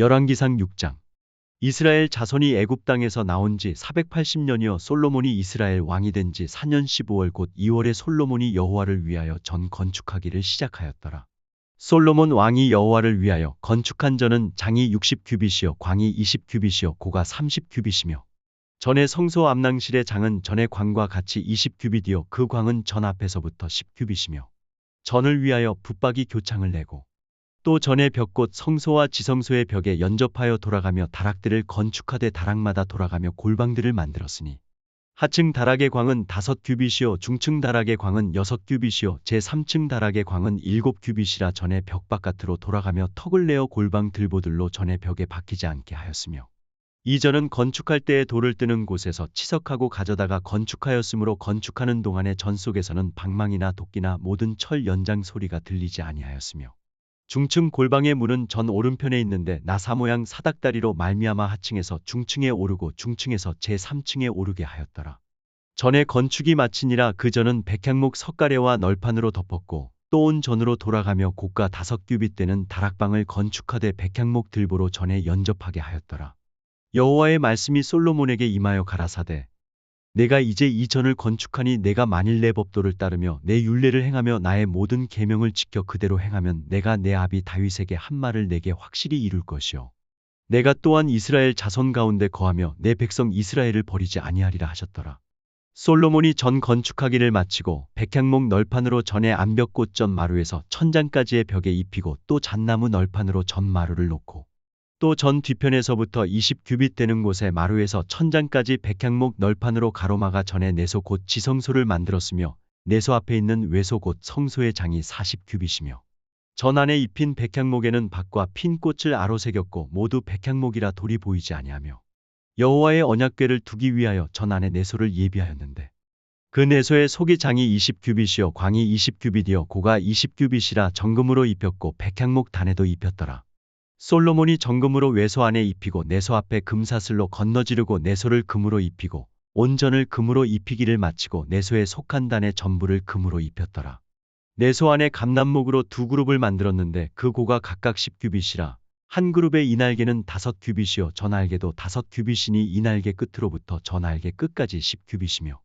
열왕기상 6장. 이스라엘 자손이 애굽 땅에서 나온 지 480년이여 솔로몬이 이스라엘 왕이 된 지 4년 15월 곧 2월에 솔로몬이 여호와를 위하여 전 건축하기를 시작하였더라. 솔로몬 왕이 여호와를 위하여 건축한 전은 장이 60규빗이요 광이 20규빗이요 고가 30규빗이며 전의 성소 암낭실의 장은 전의 광과 같이 20규빗이요 그 광은 전 앞에서부터 10규빗이며 전을 위하여 붙박이 교창을 내고 또 전의 벽 곧 성소와 지성소의 벽에 연접하여 돌아가며 다락들을 건축하되 다락마다 돌아가며 골방들을 만들었으니 하층 다락의 광은 5규빗이요 중층 다락의 광은 6규빗이요 제3층 다락의 광은 7규빗이라 전의 벽 바깥으로 돌아가며 턱을 내어 골방 들보들로 전의 벽에 박히지 않게 하였으며 이 전은 건축할 때에 돌을 뜨는 곳에서 치석하고 가져다가 건축하였으므로 건축하는 동안에 전 속에서는 방망이나 도끼나 모든 철 연장 소리가 들리지 아니하였으며 중층 골방의 문은 전 오른편에 있는데 나사 모양 사닥다리로 말미암아 하층에서 중층에 오르고 중층에서 제3층에 오르게 하였더라. 전에 건축이 마치니라 그 전은 백향목 석가래와 널판으로 덮었고 또 온 전으로 돌아가며 고가 5규빗 되는 다락방을 건축하되 백향목 들보로 전에 연접하게 하였더라. 여호와의 말씀이 솔로몬에게 임하여 가라사대 내가 이제 이 전을 건축하니 내가 만일 내 법도를 따르며 내 율례를 행하며 나의 모든 계명을 지켜 그대로 행하면 내가 내 아비 다윗에게 한 말을 내게 확실히 이룰 것이요 내가 또한 이스라엘 자손 가운데 거하며 내 백성 이스라엘을 버리지 아니하리라 하셨더라. 솔로몬이 전 건축하기를 마치고 백향목 널판으로 전의 암벽 곧 전 마루에서 천장까지의 벽에 입히고 또 잣나무 널판으로 전 마루를 놓고 또 전 뒤편에서부터 20규빗 되는 곳에 마루에서 천장까지 백향목 널판으로 가로막아 전에 내소 곧 지성소를 만들었으며 내소 앞에 있는 외소 곧 성소의 장이 40규빗이며 전 안에 입힌 백향목에는 밭과 핀 꽃을 아로새겼고 모두 백향목이라 돌이 보이지 아니하며 여호와의 언약궤를 두기 위하여 전 안에 내소를 예비하였는데 그 내소의 속이 장이 20규빗이요 광이 20규빗이요 고가 20규빗이라 정금으로 입혔고 백향목 단에도 입혔더라. 솔로몬이 정금으로 외소 안에 입히고 내소 앞에 금사슬로 건너지르고 내소를 금으로 입히고 온 전을 금으로 입히기를 마치고 내소에 속한 단의 전부를 금으로 입혔더라. 내소 안에 감남목으로 두 그룹을 만들었는데 그 고가 각각 10규빗이라 한 그룹의 이날개는 5규빗이요 전날개도 5규빗이니 이날개 끝으로부터 전날개 끝까지 10규빗이며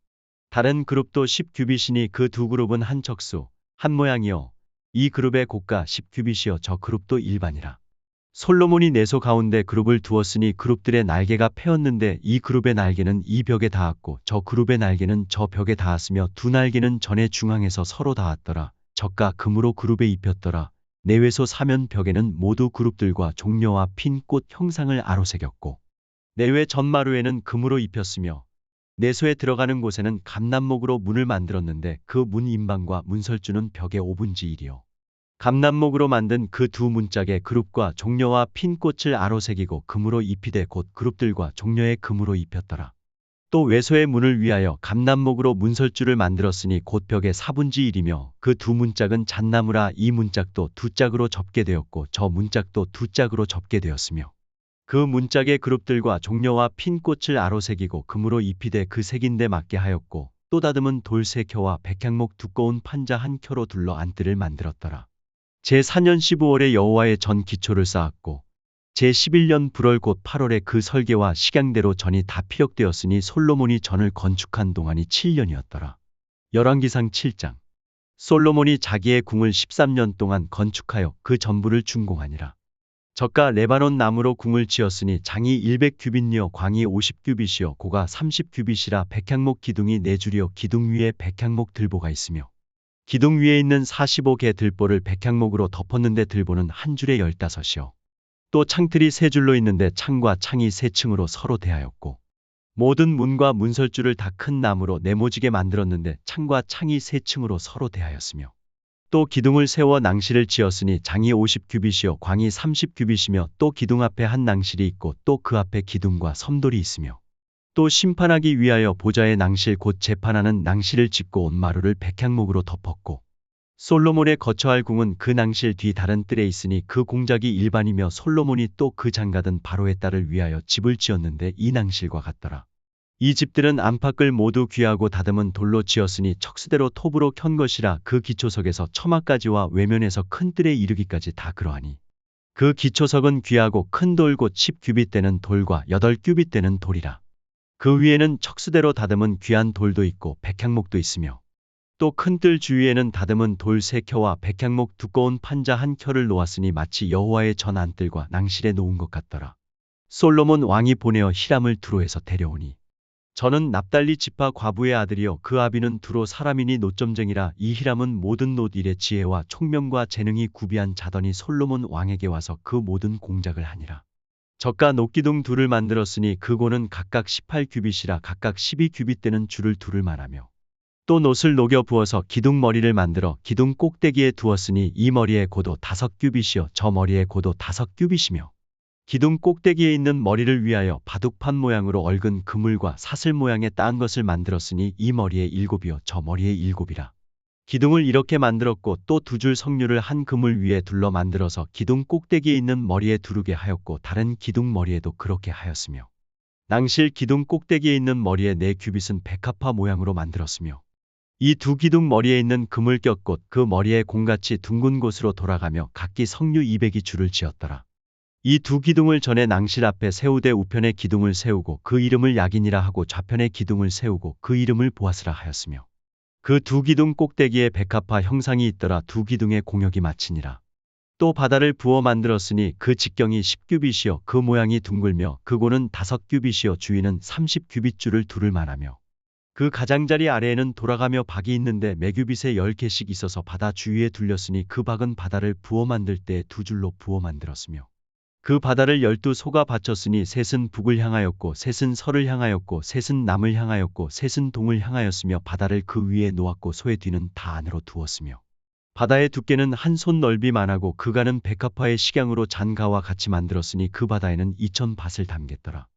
다른 그룹도 10규빗이니 그 두 그룹은 한 척수 한 모양이요 이 그룹의 고가 10규빗이요 저 그룹도 일반이라. 솔로몬이 내소 가운데 그룹을 두었으니 그룹들의 날개가 패었는데 이 그룹의 날개는 이 벽에 닿았고 저 그룹의 날개는 저 벽에 닿았으며 두 날개는 전의 중앙에서 서로 닿았더라. 저가 금으로 그룹에 입혔더라. 내외소 사면 벽에는 모두 그룹들과 종려와 핀 꽃 형상을 아로새겼고 내외 전마루에는 금으로 입혔으며 내소에 들어가는 곳에는 감남목으로 문을 만들었는데 그 문 인방과 문설주는 벽의 5분의 1이요. 감남목으로 만든 그 두 문짝에 그룹과 종려와 핀 꽃을 아로새기고 금으로 입히되 곧 그룹들과 종려에 금으로 입혔더라. 또 외소의 문을 위하여 감남목으로 문설주를 만들었으니 곧 벽의 4분의 1이며 그 두 문짝은 잣나무라 이 문짝도 두 짝으로 접게 되었고 저 문짝도 두 짝으로 접게 되었으며 그 문짝의 그룹들과 종려와 핀 꽃을 아로새기고 금으로 입히되 그 색인데 맞게 하였고 또 다듬은 돌 3켜와 백향목 두꺼운 판자 1켜로 둘러 안뜰을 만들었더라. 제4년 15월에 여호와의 전 기초를 쌓았고 제11년 불월 곧 8월에 그 설계와 식양대로 전이 다 피력되었으니 솔로몬이 전을 건축한 동안이 7년이었더라. 열왕기상 7장. 솔로몬이 자기의 궁을 13년 동안 건축하여 그 전부를 준공하니라. 저가 레바논 나무로 궁을 지었으니 장이 100규빗이요 광이 50규빗이요 고가 30규빗이라 백향목 기둥이 4줄이요 기둥 위에 백향목 들보가 있으며 기둥 위에 있는 45개 들보를 백향목으로 덮었는데 들보는 한 줄에 15이요. 또 창틀이 3줄로 있는데 창과 창이 3층으로 서로 대하였고 모든 문과 문설주를 다 큰 나무로 네모지게 만들었는데 창과 창이 3층으로 서로 대하였으며 또 기둥을 세워 낭실을 지었으니 장이 50규빗이요 광이 30규빗이며 또 기둥 앞에 한 낭실이 있고 또 그 앞에 기둥과 섬돌이 있으며 또 심판하기 위하여 보좌의 낭실 곧 재판하는 낭실을 짓고 온 마루를 백향목으로 덮었고 솔로몬의 거처할 궁은 그 낭실 뒤 다른 뜰에 있으니 그 공작이 일반이며 솔로몬이 또 그 장가든 바로의 딸을 위하여 집을 지었는데 이 낭실과 같더라. 이 집들은 안팎을 모두 귀하고 다듬은 돌로 지었으니 척수대로 톱으로 켠 것이라 그 기초석에서 처마까지와 외면에서 큰 뜰에 이르기까지 다 그러하니 그 기초석은 귀하고 큰 돌 곧 10규빗 되는 돌과 8규빗 되는 돌이라. 그 위에는 척수대로 다듬은 귀한 돌도 있고 백향목도 있으며 또 큰 뜰 주위에는 다듬은 돌 3켜와 백향목 두꺼운 판자 한 켜를 놓았으니 마치 여호와의 전 안뜰과 낭실에 놓은 것 같더라. 솔로몬 왕이 보내어 히람을 두로에서 데려오니 저는 납달리 지파 과부의 아들이요 그 아비는 두로 사람이니 노점쟁이라. 이 히람은 모든 놋 일의 지혜와 총명과 재능이 구비한 자더니 솔로몬 왕에게 와서 그 모든 공작을 하니라. 저가 놋기둥 둘을 만들었으니 그 고는 각각 18규빗이라 각각 12규빗 되는 줄을 둘을 말하며 또 놋을 녹여 부어서 기둥 머리를 만들어 기둥 꼭대기에 두었으니 이 머리의 고도 5규빗이요 저 머리의 고도 5규빗이며 기둥 꼭대기에 있는 머리를 위하여 바둑판 모양으로 얽은 그물과 사슬 모양의 따은 것을 만들었으니 이 머리에 7이요 저 머리에 7이라. 기둥을 이렇게 만들었고 또 2줄 석류를 한 그물 위에 둘러 만들어서 기둥 꼭대기에 있는 머리에 두르게 하였고 다른 기둥 머리에도 그렇게 하였으며 낭실 기둥 꼭대기에 있는 머리에 4규빗은 백합화 모양으로 만들었으며 이 2기둥 머리에 있는 그물 꼈곧 그 머리에 공같이 둥근 곳으로 돌아가며 각기 석류 200이 줄을 지었더라. 이 2기둥을 전에 낭실 앞에 세우되 우편에 기둥을 세우고 그 이름을 야긴이라 하고 좌편에 기둥을 세우고 그 이름을 보아스라 하였으며 그 2기둥 꼭대기에 백합화 형상이 있더라. 2기둥의 공역이 마치니라. 또 바다를 부어 만들었으니 그 직경이 10규빗이요 그 모양이 둥글며 그 고는 5규빗이요 주위는 30규빗 줄을 두를 만하며 그 가장자리 아래에는 돌아가며 박이 있는데 매규빗에 10개씩 있어서 바다 주위에 둘렸으니 그 박은 바다를 부어 만들 때 2줄로 부어 만들었으며 그 바다를 12소가 받쳤으니 셋은 북을 향하였고 셋은 서를 향하였고 셋은 남을 향하였고 셋은 동을 향하였으며 바다를 그 위에 놓았고 소의 뒤는 다 안으로 두었으며 바다의 두께는 한 손 넓이만하고 그가는 백합화의 식양으로 잔가와 같이 만들었으니 그 바다에는 2000밭을 담겠더라.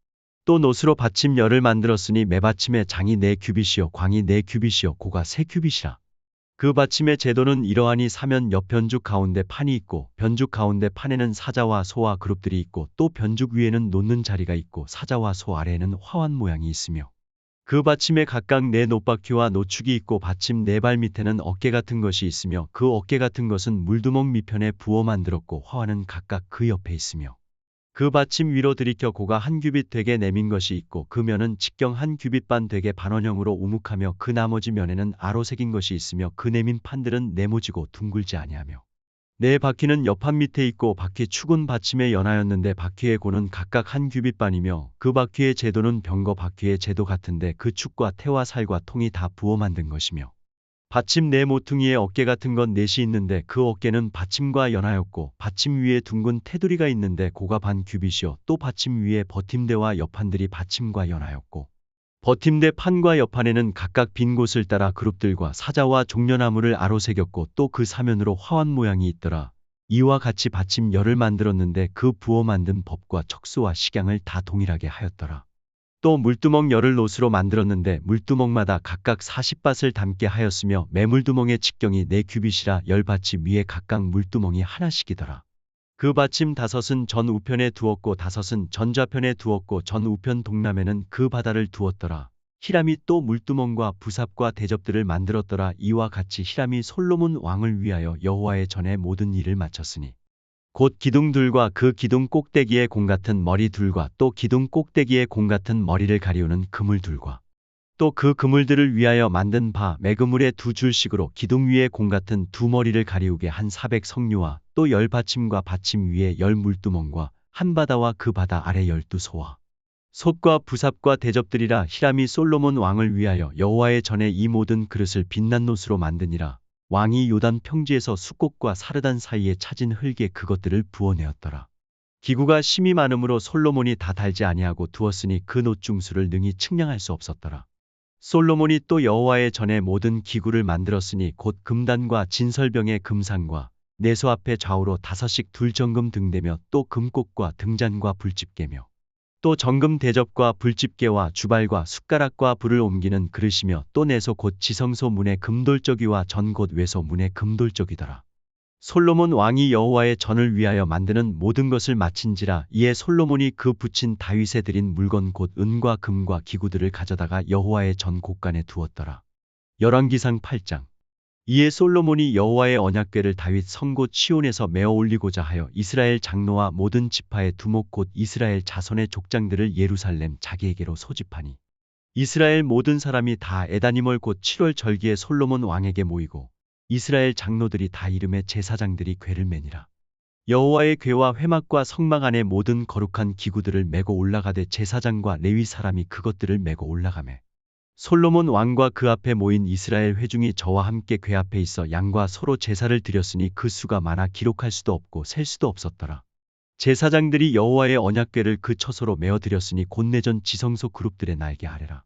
또 놋으로 받침 열을 만들었으니 매받침의 장이 4규빗이요 광이 4규빗이요 고가 3규빗이라. 그 받침의 제도는 이러하니 사면 옆 변죽 가운데 판이 있고 변죽 가운데 판에는 사자와 소와 그룹들이 있고 또 변죽 위에는 놓는 자리가 있고 사자와 소 아래에는 화환 모양이 있으며 그 받침에 각각 4 놋바퀴와 노축이 있고 받침 4발 밑에는 어깨 같은 것이 있으며 그 어깨 같은 것은 물두멍 밑편에 부어 만들었고 화환은 각각 그 옆에 있으며 그 받침 위로 들이켜 고가 1규빗 되게 내민 것이 있고 그 면은 직경 1규빗 반 되게 반원형으로 우묵하며 그 나머지 면에는 아로 새긴 것이 있으며 그 내민 판들은 네모지고 둥글지 아니하며 4바퀴는 옆판 밑에 있고 바퀴 축은 받침에 연하였는데 바퀴의 고는 각각 1규빗 반이며 그 바퀴의 제도는 병거 바퀴의 제도 같은데 그 축과 태와 살과 통이 다 부어 만든 것이며 받침 4 모퉁이에 어깨 같은 건 4이 있는데 그 어깨는 받침과 연하였고 받침 위에 둥근 테두리가 있는데 고가 반 규빗이요 또 받침 위에 버팀대와 옆판들이 받침과 연하였고 버팀대 판과 옆판에는 각각 빈 곳을 따라 그룹들과 사자와 종려나무를 아로 새겼고 또 그 사면으로 화환 모양이 있더라. 이와 같이 받침 열을 만들었는데 그 부어 만든 법과 척수와 식양을 다 동일하게 하였더라. 또 물두멍 열을 놋으로 만들었는데 물두멍마다 각각 40밭을 담게 하였으며 매물두멍의 직경이 4규빗이라 10받침 위에 각각 물두멍이 하나씩이더라. 그 받침 5은 전 우편에 두었고 5은 전 좌편에 두었고 전 우편 동남에는 그 바다를 두었더라. 히람이 또 물두멍과 부삽과 대접들을 만들었더라. 이와 같이 히람이 솔로몬 왕을 위하여 여호와의 전에 모든 일을 마쳤으니 곧 기둥들과 그 기둥 꼭대기에 공 같은 머리둘과 또 기둥 꼭대기에 공 같은 머리를 가리우는 그물둘과 또 그 그물들을 위하여 만든 바 매그물의 2줄씩으로 기둥 위에 공 같은 2머리를 가리우게 한 400석류와 또 10받침과 받침 위에 10물두멍과 한 바다와 그 바다 아래 12소와 솥과 부삽과 대접들이라. 히람이 솔로몬 왕을 위하여 여호와의 전에 이 모든 그릇을 빛난 놋으로 만드니라. 왕이 요단 평지에서 숫꽃과 사르단 사이에 찾은 흙에 그것들을 부어내었더라. 기구가 심이 많으므로 솔로몬이 다 달지 아니하고 두었으니 그 놋 중수를 능히 측량할 수 없었더라. 솔로몬이 또 여호와의 전에 모든 기구를 만들었으니 곧 금단과 진설병의 금상과 내소 앞에 좌우로 5씩 둘정금 등대며 또 금꽃과 등잔과 불집게며 또 정금 대접과 불집게와 주발과 숟가락과 불을 옮기는 그릇이며 또 내소 곧 지성소 문의 금돌적이와 전 곧 외소 문의 금돌적이더라. 솔로몬 왕이 여호와의 전을 위하여 만드는 모든 것을 마친지라. 이에 솔로몬이 그 붙인 다윗에 드린 물건 곧 은과 금과 기구들을 가져다가 여호와의 전 곳간에 두었더라. 열왕기상 8장. 이에 솔로몬이 여호와의 언약궤를 다윗 성곳 시온에서 메어 올리고자 하여 이스라엘 장로와 모든 지파의 두목 곧 이스라엘 자손의 족장들을 예루살렘 자기에게로 소집하니 이스라엘 모든 사람이 다 에다니멀 곧 7월 절기에 솔로몬 왕에게 모이고 이스라엘 장로들이 다 이름의 제사장들이 궤를 매니라. 여호와의 궤와 회막과 성막 안에 모든 거룩한 기구들을 메고 올라가되 제사장과 레위 사람이 그것들을 메고 올라가매 솔로몬 왕과 그 앞에 모인 이스라엘 회중이 저와 함께 궤 앞에 있어 양과 서로 제사를 드렸으니 그 수가 많아 기록할 수도 없고 셀 수도 없었더라. 제사장들이 여호와의 언약궤를 그 처소로 메어 드렸으니 곧 내전 지성소 그룹들의 날개 아래라.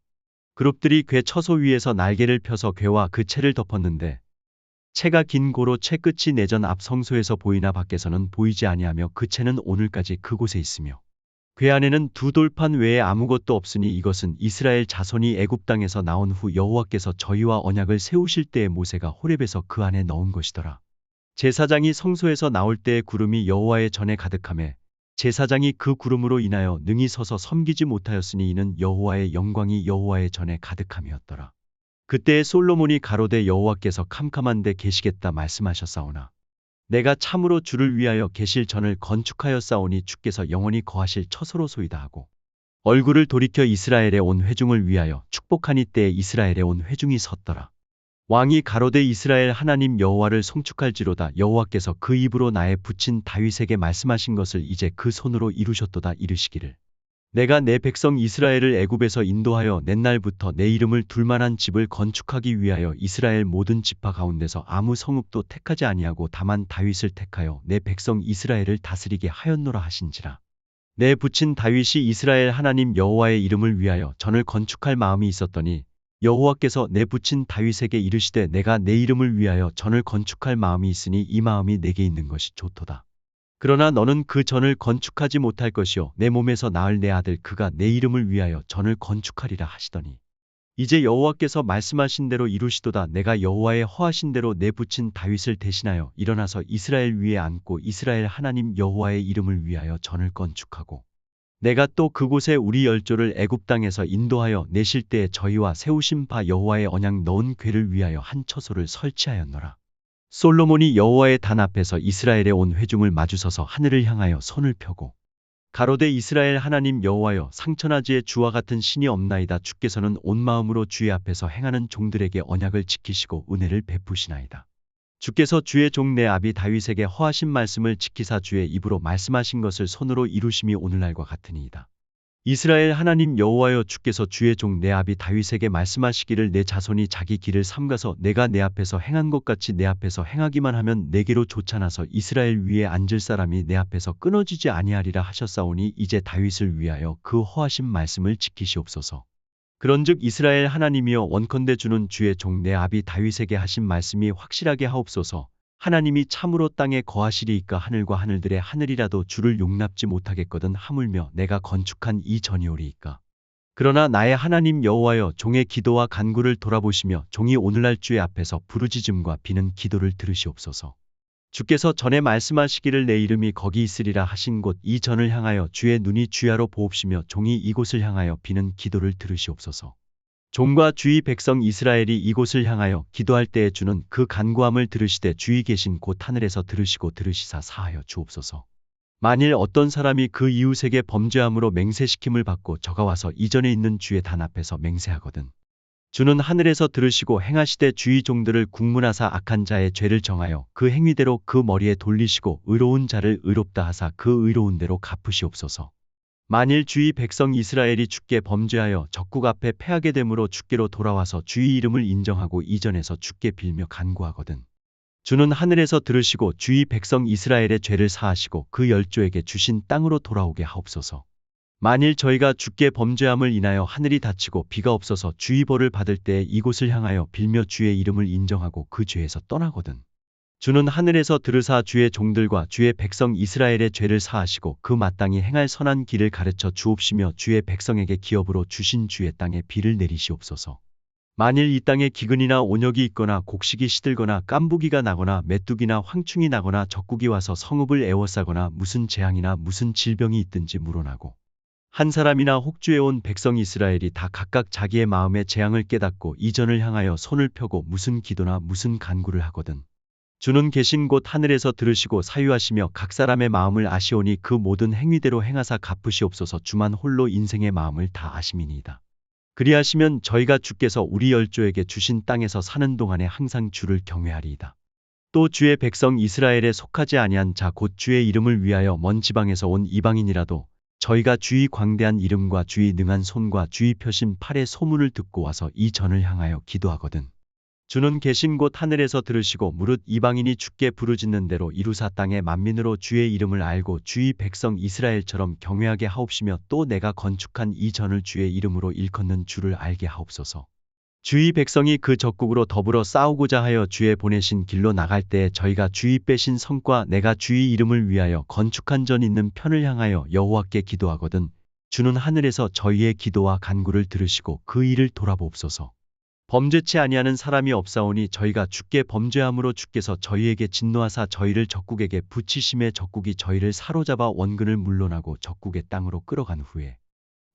그룹들이 궤 처소 위에서 날개를 펴서 궤와 그 채를 덮었는데 채가 긴 고로 채 끝이 내전 앞 성소에서 보이나 밖에서는 보이지 아니하며 그 채는 오늘까지 그곳에 있으며 궤 안에는 두 돌판 외에 아무것도 없으니 이것은 이스라엘 자손이 애굽 땅에서 나온 후 여호와께서 저희와 언약을 세우실 때에 모세가 호렙에서 그 안에 넣은 것이더라. 제사장이 성소에서 나올 때에 구름이 여호와의 전에 가득하매 제사장이 그 구름으로 인하여 능히 서서 섬기지 못하였으니 이는 여호와의 영광이 여호와의 전에 가득함이었더라. 그때에 솔로몬이 가로되 여호와께서 캄캄한 데 계시겠다 말씀하셨사오나 내가 참으로 주를 위하여 계실 전을 건축하였사오니 주께서 영원히 거하실 처소로소이다 하고 얼굴을 돌이켜 이스라엘에 온 회중을 위하여 축복하니 때에 이스라엘에 온 회중이 섰더라. 왕이 가로되 이스라엘 하나님 여호와를 송축할지로다. 여호와께서 그 입으로 나의 붙인 다윗에게 말씀하신 것을 이제 그 손으로 이루셨도다. 이르시기를 내가 내 백성 이스라엘을 애굽에서 인도하여 낸 날부터 내 이름을 둘 만한 집을 건축하기 위하여 이스라엘 모든 지파 가운데서 아무 성읍도 택하지 아니하고 다만 다윗을 택하여 내 백성 이스라엘을 다스리게 하였노라 하신지라. 내 붙인 다윗이 이스라엘 하나님 여호와의 이름을 위하여 전을 건축할 마음이 있었더니 여호와께서 내 붙인 다윗에게 이르시되 내가 내 이름을 위하여 전을 건축할 마음이 있으니 이 마음이 내게 있는 것이 좋도다. 그러나 너는 그 전을 건축하지 못할 것이요 내 몸에서 낳을 내 아들 그가 내 이름을 위하여 전을 건축하리라 하시더니 이제 여호와께서 말씀하신 대로 이루시도다. 내가 여호와의 허하신 대로 내 붙인 다윗을 대신하여 일어나서 이스라엘 위에 앉고 이스라엘 하나님 여호와의 이름을 위하여 전을 건축하고 내가 또 그곳에 우리 열조를 애굽 땅에서 인도하여 내실 때에 저희와 세우신 바 여호와의 언약 넣은 궤를 위하여 한 처소를 설치하였노라. 솔로몬이 여호와의 단 앞에서 이스라엘에 온 회중을 마주서서 하늘을 향하여 손을 펴고 가로되 이스라엘 하나님 여호와여 상천하지에 주와 같은 신이 없나이다. 주께서는 온 마음으로 주의 앞에서 행하는 종들에게 언약을 지키시고 은혜를 베푸시나이다. 주께서 주의 종 내 아비 다윗에게 허하신 말씀을 지키사 주의 입으로 말씀하신 것을 손으로 이루심이 오늘날과 같으니이다. 이스라엘 하나님 여호와여 주께서 주의 종 내 아비 다윗에게 말씀하시기를 내 자손이 자기 길을 삼가서 내가 내 앞에서 행한 것 같이 내 앞에서 행하기만 하면 내게로 쫓아나서 이스라엘 위에 앉을 사람이 내 앞에서 끊어지지 아니하리라 하셨사오니 이제 다윗을 위하여 그 허하신 말씀을 지키시옵소서. 그런즉 이스라엘 하나님이여 원컨대 주는 주의 종 내 아비 다윗에게 하신 말씀이 확실하게 하옵소서. 하나님이 참으로 땅에 거하시리이까 하늘과 하늘들의 하늘이라도 주를 용납지 못하겠거든 하물며 내가 건축한 이 전이오리이까. 그러나 나의 하나님 여호와여 종의 기도와 간구를 돌아보시며 종이 오늘날 주의 앞에서 부르짖음과 비는 기도를 들으시옵소서. 주께서 전에 말씀하시기를 내 이름이 거기 있으리라 하신 곳 이 전을 향하여 주의 눈이 주야로 보옵시며 종이 이곳을 향하여 비는 기도를 들으시옵소서. 종과 주의 백성 이스라엘이 이곳을 향하여 기도할 때에 주는 그 간구함을 들으시되 주의 계신 곳 하늘에서 들으시고 들으시사 사하여 주옵소서. 만일 어떤 사람이 그 이웃에게 범죄함으로 맹세시킴을 받고 저가 와서 이전에 있는 주의 단 앞에서 맹세하거든. 주는 하늘에서 들으시고 행하시되 주의 종들을 국문하사 악한 자의 죄를 정하여 그 행위대로 그 머리에 돌리시고 의로운 자를 의롭다 하사 그 의로운 대로 갚으시옵소서. 만일 주의 백성 이스라엘이 주께 범죄하여 적국 앞에 패하게 되므로 주께로 돌아와서 주의 이름을 인정하고 이전에서 주께 빌며 간구하거든. 주는 하늘에서 들으시고 주의 백성 이스라엘의 죄를 사하시고 그 열조에게 주신 땅으로 돌아오게 하옵소서. 만일 저희가 주께 범죄함을 인하여 하늘이 닫히고 비가 없어서 주의 벌을 받을 때에 이곳을 향하여 빌며 주의 이름을 인정하고 그 죄에서 떠나거든. 주는 하늘에서 들으사 주의 종들과 주의 백성 이스라엘의 죄를 사하시고 그 마땅히 행할 선한 길을 가르쳐 주옵시며 주의 백성에게 기업으로 주신 주의 땅에 비를 내리시옵소서. 만일 이 땅에 기근이나 온역이 있거나 곡식이 시들거나 깐부기가 나거나 메뚜기나 황충이 나거나 적국이 와서 성읍을 에워싸거나 무슨 재앙이나 무슨 질병이 있든지 물어나고 한 사람이나 혹주에 온 백성 이스라엘이 다 각각 자기의 마음의 재앙을 깨닫고 이 전을 향하여 손을 펴고 무슨 기도나 무슨 간구를 하거든 주는 계신 곳 하늘에서 들으시고 사유하시며 각 사람의 마음을 아시오니 그 모든 행위대로 행하사 갚으시옵소서. 주만 홀로 인생의 마음을 다 아심이니이다. 그리하시면 저희가 주께서 우리 열조에게 주신 땅에서 사는 동안에 항상 주를 경외하리이다. 또 주의 백성 이스라엘에 속하지 아니한 자 곧 주의 이름을 위하여 먼 지방에서 온 이방인이라도 저희가 주의 광대한 이름과 주의 능한 손과 주의 펴신 팔의 소문을 듣고 와서 이 전을 향하여 기도하거든 주는 계신 곳 하늘에서 들으시고 무릇 이방인이 주께 부르짖는 대로 이루사 땅의 만민으로 주의 이름을 알고 주의 백성 이스라엘처럼 경외하게 하옵시며 또 내가 건축한 이 전을 주의 이름으로 일컫는 주를 알게 하옵소서. 주의 백성이 그 적국으로 더불어 싸우고자 하여 주의 보내신 길로 나갈 때에 저희가 주의 빼신 성과 내가 주의 이름을 위하여 건축한 전 있는 편을 향하여 여호와께 기도하거든 주는 하늘에서 저희의 기도와 간구를 들으시고 그 일을 돌아보옵소서. 범죄치 아니하는 사람이 없사오니 저희가 주께 범죄함으로 주께서 저희에게 진노하사 저희를 적국에게 붙이심에 적국이 저희를 사로잡아 원근을 물론하고 적국의 땅으로 끌어간 후에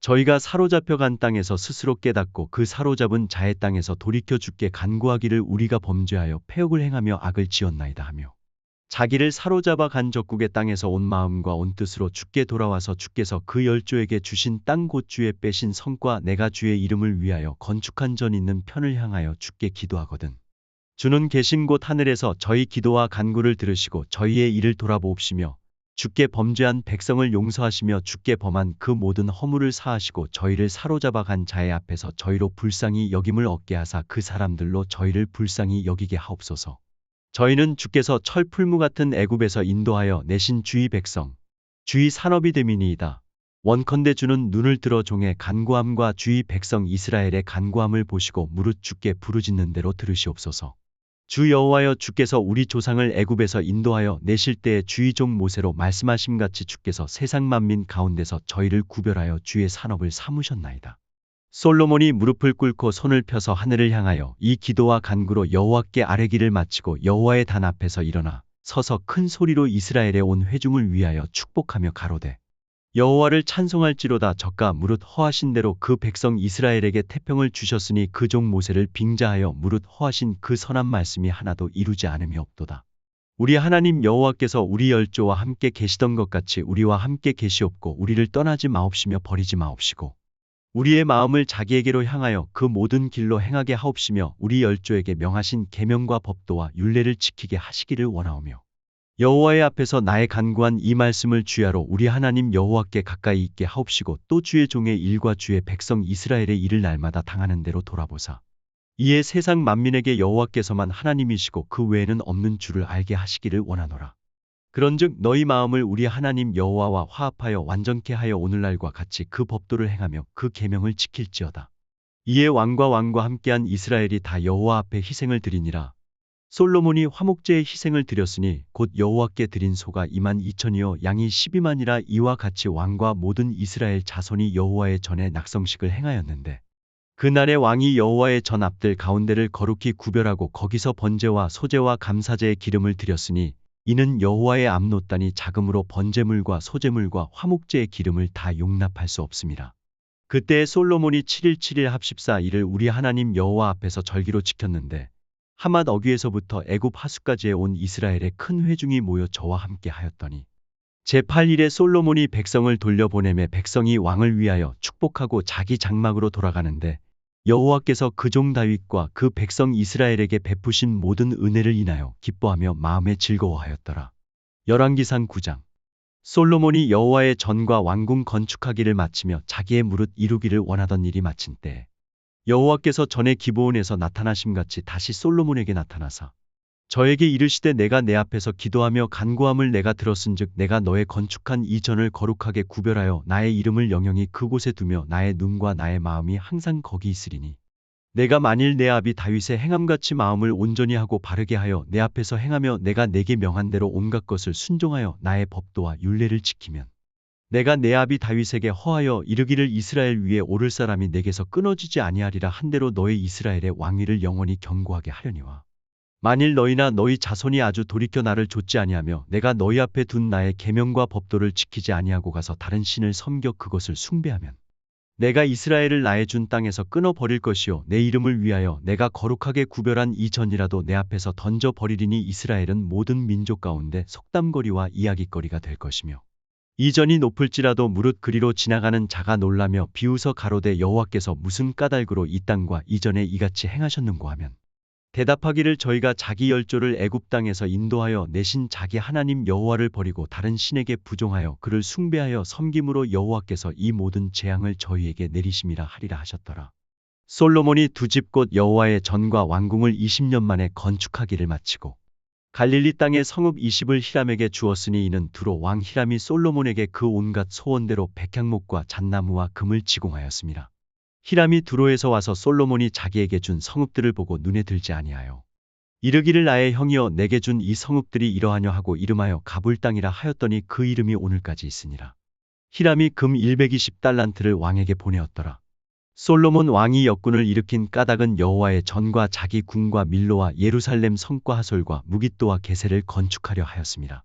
저희가 사로잡혀 간 땅에서 스스로 깨닫고 그 사로잡은 자의 땅에서 돌이켜 주께 간구하기를 우리가 범죄하여 패역을 행하며 악을 지었나이다 하며 자기를 사로잡아 간 적국의 땅에서 온 마음과 온 뜻으로 주께 돌아와서 주께서 그 열조에게 주신 땅 곧 주의 빼신 성과 내가 주의 이름을 위하여 건축한 전 있는 편을 향하여 주께 기도하거든 주는 계신 곳 하늘에서 저희 기도와 간구를 들으시고 저희의 일을 돌아보옵시며 주께 범죄한 백성을 용서하시며 주께 범한 그 모든 허물을 사하시고 저희를 사로잡아 간 자의 앞에서 저희로 불쌍히 여김을 얻게 하사 그 사람들로 저희를 불쌍히 여기게 하옵소서. 저희는 주께서 철풀무 같은 애굽에서 인도하여 내신 주의 백성, 주의 산업이 됨이니이다. 원컨대 주는 눈을 들어 종의 간구함과 주의 백성 이스라엘의 간구함을 보시고 무릇 주께 부르짖는 대로 들으시옵소서. 주 여호와여 주께서 우리 조상을 애굽에서 인도하여 내실 때에 주의 종 모세로 말씀하심같이 주께서 세상 만민 가운데서 저희를 구별하여 주의 산업을 삼으셨나이다. 솔로몬이 무릎을 꿇고 손을 펴서 하늘을 향하여 이 기도와 간구로 여호와께 아뢰기를 마치고 여호와의 단 앞에서 일어나 서서 큰 소리로 이스라엘의 온 회중을 위하여 축복하며 가로되 여호와를 찬송할지로다. 저가 무릇 허하신 대로 그 백성 이스라엘에게 태평을 주셨으니 그 종 모세를 빙자하여 무릇 허하신 그 선한 말씀이 하나도 이루지 않음이 없도다. 우리 하나님 여호와께서 우리 열조와 함께 계시던 것 같이 우리와 함께 계시옵고 우리를 떠나지 마옵시며 버리지 마옵시고 우리의 마음을 자기에게로 향하여 그 모든 길로 행하게 하옵시며 우리 열조에게 명하신 계명과 법도와 율례를 지키게 하시기를 원하오며 여호와의 앞에서 나의 간구한 이 말씀을 주야로 우리 하나님 여호와께 가까이 있게 하옵시고 또 주의 종의 일과 주의 백성 이스라엘의 일을 날마다 당하는 대로 돌아보사 이에 세상 만민에게 여호와께서만 하나님이시고 그 외에는 없는 줄을 알게 하시기를 원하노라. 그런즉 너희 마음을 우리 하나님 여호와와 화합하여 완전케 하여 오늘날과 같이 그 법도를 행하며 그 계명을 지킬지어다. 이에 왕과 함께한 이스라엘이 다 여호와 앞에 희생을 드리니라. 솔로몬이 화목제의 희생을 드렸으니 곧 여호와께 드린 소가 22,000이요 양이 12만이라. 이와 같이 왕과 모든 이스라엘 자손이 여호와의 전에 낙성식을 행하였는데 그날에 왕이 여호와의 전 앞들 가운데를 거룩히 구별하고 거기서 번제와 소제와 감사제의 기름을 드렸으니 이는 여호와의 압노단이 자금으로 번제물과 소제물과 화목제의 기름을 다 용납할 수 없음이라. 그때에 솔로몬이 7일 7일 합십사 일을 우리 하나님 여호와 앞에서 절기로 지켰는데 하맛 어귀에서부터 애굽 하숫까지에 온 이스라엘의 큰 회중이 모여 저와 함께 하였더니 제8일에 솔로몬이 백성을 돌려보내매 백성이 왕을 위하여 축복하고 자기 장막으로 돌아가는데 여호와께서 그 종 다윗과 그 백성 이스라엘에게 베푸신 모든 은혜를 인하여 기뻐하며 마음에 즐거워하였더라. 열왕기상 9장. 솔로몬이 여호와의 전과 왕궁 건축하기를 마치며 자기의 무릇 이루기를 원하던 일이 마친 때에 여호와께서 전에 기브온에서 나타나심같이 다시 솔로몬에게 나타나사 저에게 이르시되 내가 내 앞에서 기도하며 간구함을 내가 들었은즉 내가 너의 건축한 이 전을 거룩하게 구별하여 나의 이름을 영영히 그곳에 두며 나의 눈과 나의 마음이 항상 거기 있으리니 내가 만일 내 아비 다윗의 행함같이 마음을 온전히 하고 바르게 하여 내 앞에서 행하며 내가 내게 명한 대로 온갖 것을 순종하여 나의 법도와 율례를 지키면 내가 내 아비 다윗에게 허하여 이르기를 이스라엘 위에 오를 사람이 내게서 끊어지지 아니하리라 한 대로 너의 이스라엘의 왕위를 영원히 견고하게 하려니와 만일 너희나 너희 자손이 아주 돌이켜 나를 좇지 아니하며 내가 너희 앞에 둔 나의 계명과 법도를 지키지 아니하고 가서 다른 신을 섬겨 그것을 숭배하면 내가 이스라엘을 나의 준 땅에서 끊어 버릴 것이요 내 이름을 위하여 내가 거룩하게 구별한 이 전이라도 내 앞에서 던져 버리리니 이스라엘은 모든 민족 가운데 속담거리와 이야깃거리가 될 것이며 이 전이 높을지라도 무릇 그리로 지나가는 자가 놀라며 비웃어 가로되 여호와께서 무슨 까닭으로 이 땅과 이전에 이같이 행하셨는고 하면 대답하기를 저희가 자기 열조를 애굽 땅에서 인도하여 내신 자기 하나님 여호와를 버리고 다른 신에게 부종하여 그를 숭배하여 섬김으로 여호와께서 이 모든 재앙을 저희에게 내리심이라 하리라 하셨더라. 솔로몬이 두 집 곧 여호와의 전과 왕궁을 20년 만에 건축하기를 마치고 갈릴리 땅의 성읍 20을 히람에게 주었으니 이는 두로 왕 히람이 솔로몬에게 그 온갖 소원대로 백향목과 잣나무와 금을 지공하였습니다. 히람이 두로에서 와서 솔로몬이 자기에게 준 성읍들을 보고 눈에 들지 아니하여 이르기를 나의 형이여 내게 준 이 성읍들이 이러하냐 하고 이름하여 가불 땅이라 하였더니 그 이름이 오늘까지 있으니라. 히람이 금 120달란트를 왕에게 보내었더라. 솔로몬 왕이 역군을 일으킨 까닭은 여호와의 전과 자기 궁과 밀로와 예루살렘 성과 하솔과 무깃도와 게셀을 건축하려 하였습니다.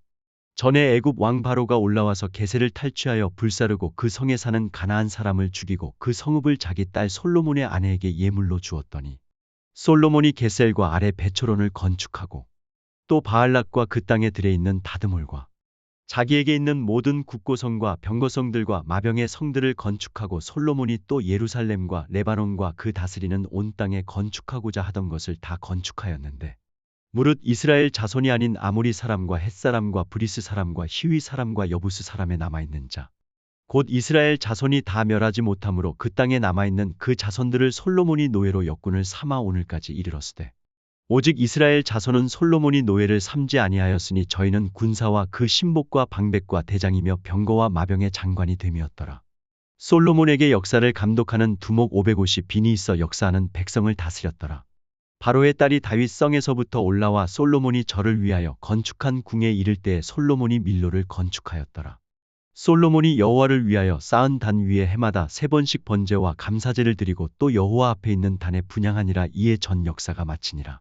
전에 애굽 왕 바로가 올라와서 게셀을 탈취하여 불사르고 그 성에 사는 가나안 사람을 죽이고 그 성읍을 자기 딸 솔로몬의 아내에게 예물로 주었더니 솔로몬이 게셀과 아래 베초론을 건축하고 또 바알락과 그 땅에 들에 있는 다드몰과 자기에게 있는 모든 국고성과 병거성들과 마병의 성들을 건축하고 솔로몬이 또 예루살렘과 레바논과 그 다스리는 온 땅에 건축하고자 하던 것을 다 건축하였는데 무릇 이스라엘 자손이 아닌 아모리 사람과 헷 사람과 브리스 사람과 히위 사람과 여부스 사람에 남아있는 자 곧 이스라엘 자손이 다 멸하지 못하므로 그 땅에 남아있는 그 자손들을 솔로몬이 노예로 역군을 삼아 오늘까지 이르렀으되 오직 이스라엘 자손은 솔로몬이 노예를 삼지 아니하였으니 저희는 군사와 그 신복과 방백과 대장이며 병거와 마병의 장관이 됨이었더라. 솔로몬에게 역사를 감독하는 두목 550빈이 있어 역사하는 백성을 다스렸더라. 바로의 딸이 다윗 성에서부터 올라와 솔로몬이 저를 위하여 건축한 궁에 이를 때에 솔로몬이 밀로를 건축하였더라. 솔로몬이 여호와를 위하여 쌓은 단 위에 해마다 3번씩 번제와 감사제를 드리고 또 여호와 앞에 있는 단에 분향하니라. 이에 전 역사가 마치니라.